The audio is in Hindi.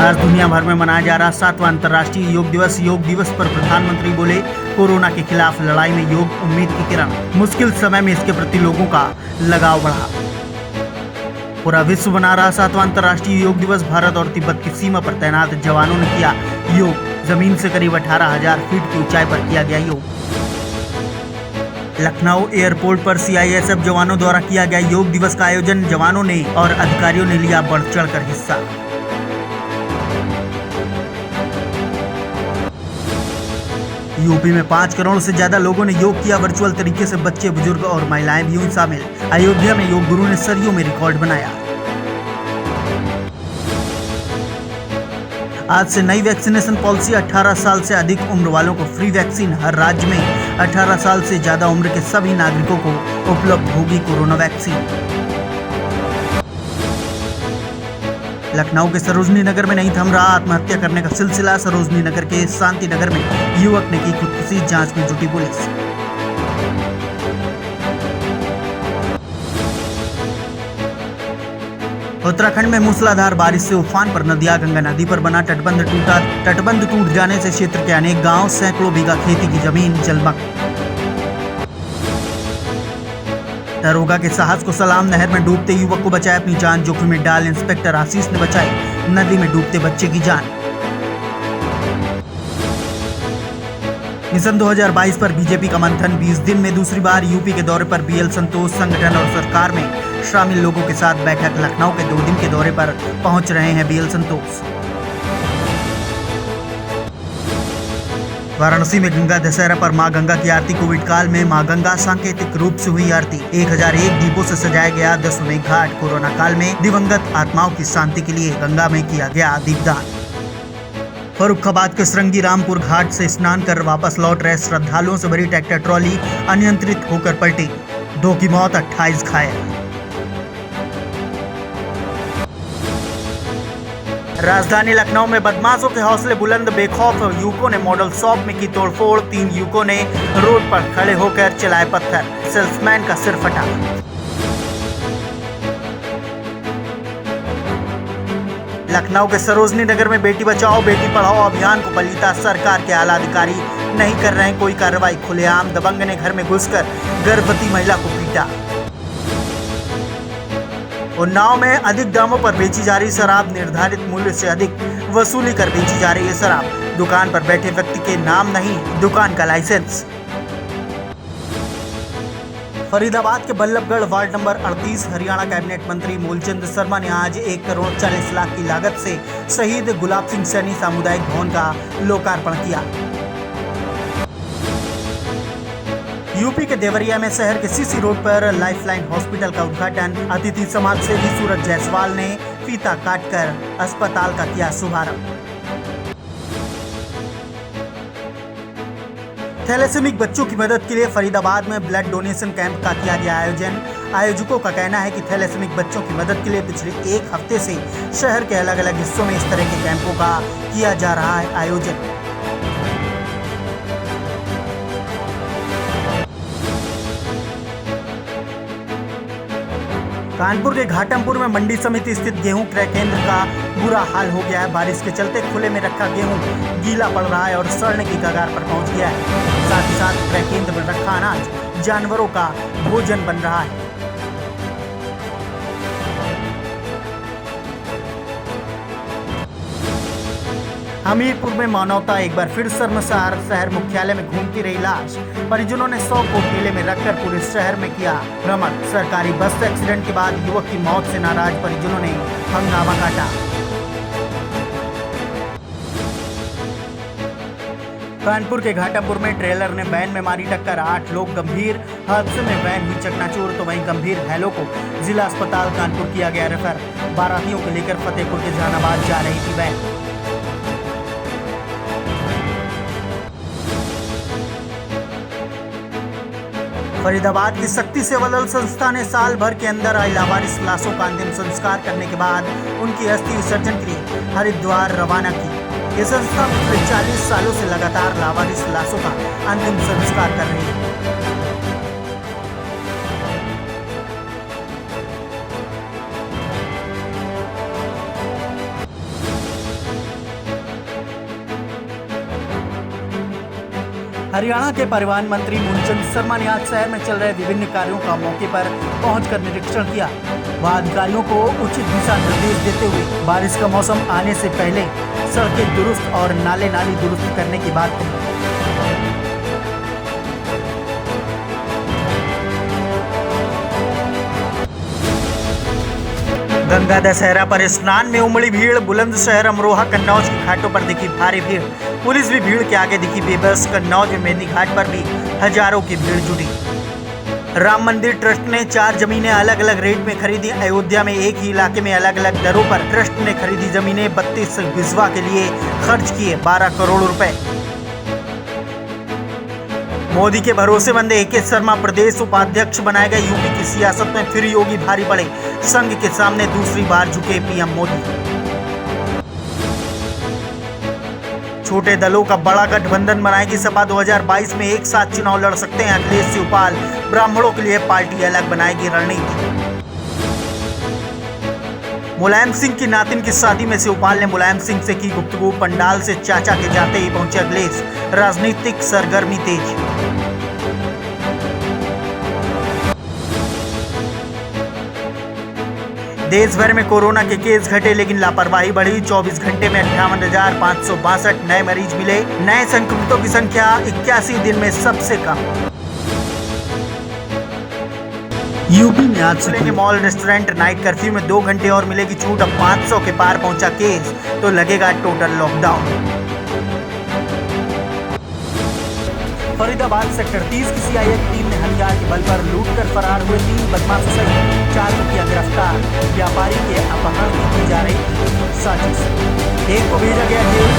आज दुनिया भर में मनाया जा रहा 7वां अंतर्राष्ट्रीय योग दिवस पर प्रधानमंत्री बोले, कोरोना के खिलाफ लड़ाई में योग उम्मीद की किरण। मुश्किल समय में इसके प्रति लोगों का लगाव बढ़ा। पूरा विश्व मना रहा 7वां अंतर्राष्ट्रीय योग दिवस। भारत और तिब्बत की सीमा पर तैनात जवानों ने किया योग। जमीन से करीब 18,000 फीट की ऊंचाई पर किया गया योग। लखनऊ एयरपोर्ट पर सीआईएसएफ जवानों द्वारा किया गया योग दिवस का आयोजन। जवानों ने और अधिकारियों ने लिया बढ़ चढ़कर हिस्सा। यूपी में 5 करोड़ से ज्यादा लोगों ने योग किया वर्चुअल तरीके से। बच्चे, बुजुर्ग और महिलाएं भी हुई शामिल। अयोध्या में योग गुरु ने सदियों में रिकॉर्ड बनाया। आज से नई वैक्सीनेशन पॉलिसी। 18 साल से अधिक उम्र वालों को फ्री वैक्सीन। हर राज्य में 18 साल से ज्यादा उम्र के सभी नागरिकों को उपलब्ध होगी कोरोना वैक्सीन। लखनऊ के सरोजनी नगर में नहीं थम रहा आत्महत्या करने का सिलसिला। सरोजनी नगर के शांति नगर में युवक ने की खुदकुशी। जांच में जुटी पुलिस। उत्तराखंड में मूसलाधार बारिश से उफान पर नदियां। गंगा नदी पर बना तटबंध टूटा। तटबंध टूट जाने से क्षेत्र के अनेक गांव, सैकड़ों बीघा खेती की जमीन जलमग्न। दरोगा के साहस को सलाम। नहर में डूबते युवक को बचाया, अपनी जान जोखिम में डाल इंस्पेक्टर आशीष ने बचाई नदी में डूबते बच्चे की जान। मिशन 2022 पर बीजेपी का मंथन। 20 दिन में दूसरी बार यूपी के दौरे पर बीएल संतोष। संगठन और सरकार में शामिल लोगों के साथ बैठक। लखनऊ के 2 दिन के दौरे पर पहुंच रहे हैं बीएल संतोष। वाराणसी में गंगा दशहरा पर मां गंगा की आरती। कोविड काल में मां गंगा सांकेतिक रूप से हुई आरती। 1001 दीपों से सजाया गया दशमेश घाट। कोरोना काल में दिवंगत आत्माओं की शांति के लिए गंगा में किया गया दीपदान। फर्रुखाबाद के श्रृंगी रामपुर घाट से स्नान कर वापस लौट रहे श्रद्धालुओं से भरी ट्रैक्टर ट्रॉली अनियंत्रित होकर पलटी। 2 की मौत, 28 घायल। राजधानी लखनऊ में बदमाशों के हौसले बुलंद। बेखौफ युवकों ने मॉडल शॉप में की तोड़फोड़। 3 युवकों ने रोड पर खड़े होकर चलाए पत्थर। सेल्समैन का सिर फटा। लखनऊ के सरोजनी नगर में बेटी बचाओ बेटी पढ़ाओ अभियान को पलीता। सरकार के आला अधिकारी नहीं कर रहे कोई कार्रवाई। खुलेआम दबंग ने घर में घुसकर गर्भवती महिला को पीटा। उन्नाव में अधिक दामों पर बेची जा रही शराब। निर्धारित मूल्य से अधिक वसूली कर बेची जा रही है शराब। दुकान पर बैठे व्यक्ति के नाम नहीं, दुकान का लाइसेंस। फरीदाबाद के Ballabhgarh ward number 38 Haryana cabinet मंत्री मूलचंद शर्मा ने आज 1 करोड़ 40 लाख की लागत से शहीद गुलाब सिंह सैनी सामुदायिक भवन का लोकार्पण किया। यूपी के देवरिया में शहर के सीसी रोड पर लाइफलाइन हॉस्पिटल का उद्घाटन। अतिथि समाज सेवी सूरज जायसवाल ने फीता काटकर अस्पताल का किया शुभारंभ। थैलेसेमिक बच्चों की मदद के लिए फरीदाबाद में ब्लड डोनेशन कैंप का किया गया आयोजन। आयोजकों का कहना है कि थैलेसेमिक बच्चों की मदद के लिए पिछले 1 हफ्ते से शहर के अलग अलग हिस्सों में इस तरह के कैंपों का किया जा रहा है आयोजन। कानपुर के घाटमपुर में मंडी समिति स्थित गेहूं क्रय केंद्र का बुरा हाल हो गया है। बारिश के चलते खुले में रखा गेहूं गीला पड़ रहा है और सड़ने की कगार पर पहुंच गया है। साथ ही साथ क्रय केंद्र में रखा अनाज जानवरों का भोजन बन रहा है। हमीरपुर में मानवता एक बार फिर शर्मसार। शहर मुख्यालय में घूमती रही लाश। परिजनों ने 100 को ठेले में रखकर पूरे शहर में किया भ्रमण। सरकारी बस एक्सीडेंट के बाद युवक की मौत से नाराज परिजनों ने हंगामा काटा। कानपुर के घाटमपुर में ट्रेलर ने वैन में मारी टक्कर। 8 लोग गंभीर। हादसे में वैन हुई चकनाचूर तो वहीं गंभीर घायलों को जिला अस्पताल कानपुर किया गया रेफर। बारातियों को लेकर फतेहपुर के जहानाबाद जा रही थी वैन। फरीदाबाद की शक्ति सेवा दल संस्था ने साल भर के अंदर आई लावारिस लाशों का अंतिम संस्कार करने के बाद उनकी अस्थि विसर्जन के लिए हरिद्वार रवाना की। ये संस्था पिछले 40 सालों से लगातार लावारिस लाशों का अंतिम संस्कार कर रही है। हरियाणा के परिवहन मंत्री मूलचंद शर्मा ने आज शहर में चल रहे विभिन्न कार्यों का मौके पर पहुंचकर निरीक्षण किया। वह अधिकारियों को उचित दिशा निर्देश देते हुए बारिश का मौसम आने से पहले सड़कें दुरुस्त और नाले नाली दुरुस्त करने की बात कही। गंगा दशहरा पर स्नान में उमड़ी भीड़। बुलंदशहर, अमरोहा, कन्नौज की घाटों पर दिखी भारी भीड़। पुलिस भी भीड़ के आगे दिखी बेबस। कन्नौज में मेहंदी घाट पर भी हजारों की भीड़ जुटी। राम मंदिर ट्रस्ट ने 4 जमीनें अलग अलग रेट में खरीदी। अयोध्या में एक ही इलाके में अलग अलग दरों पर ट्रस्ट ने खरीदी जमीनें। 32 बिस्वा के लिए खर्च किए 12 करोड़ रुपए। मोदी के भरोसेमंद AK शर्मा प्रदेश उपाध्यक्ष बनाए गए। यूपी की सियासत में फिर योगी भारी पड़े। संघ के सामने दूसरी बार झुके PM मोदी। छोटे दलों का बड़ा गठबंधन बनाएगी सपा। 2022 में एक साथ चुनाव लड़ सकते हैं अखिलेश शिवपाल। ब्राह्मणों के लिए पार्टी अलग बनाएगी रणनीति। मुलायम सिंह की नातिन की शादी में शिवपाल ने मुलायम सिंह से की गुफ्तगू। पंडाल से चाचा के जाते ही पहुंचे अखिलेश। राजनीतिक सरगर्मी तेज। देश भर में कोरोना के केस घटे लेकिन लापरवाही बढ़ी। 24 घंटे में 58,562 नए मरीज मिले। नए संक्रमितों की संख्या 81 दिन में सबसे कम। यूपी में आज खुलेंगे मॉल, रेस्टोरेंट। नाइट कर्फ्यू में 2 घंटे और मिलेगी छूट। अब 500 के पार पहुंचा केस तो लगेगा टोटल लॉकडाउन। फरीदाबाद सेक्टर 30 की CIA टीम ने हथियार के बल पर लूटकर फरार हुए 3 बदमाशों सहित 4 को किया गिरफ्तार। व्यापारी के अपहरण की जा रही साजिश। एक को भेजा गया जेल।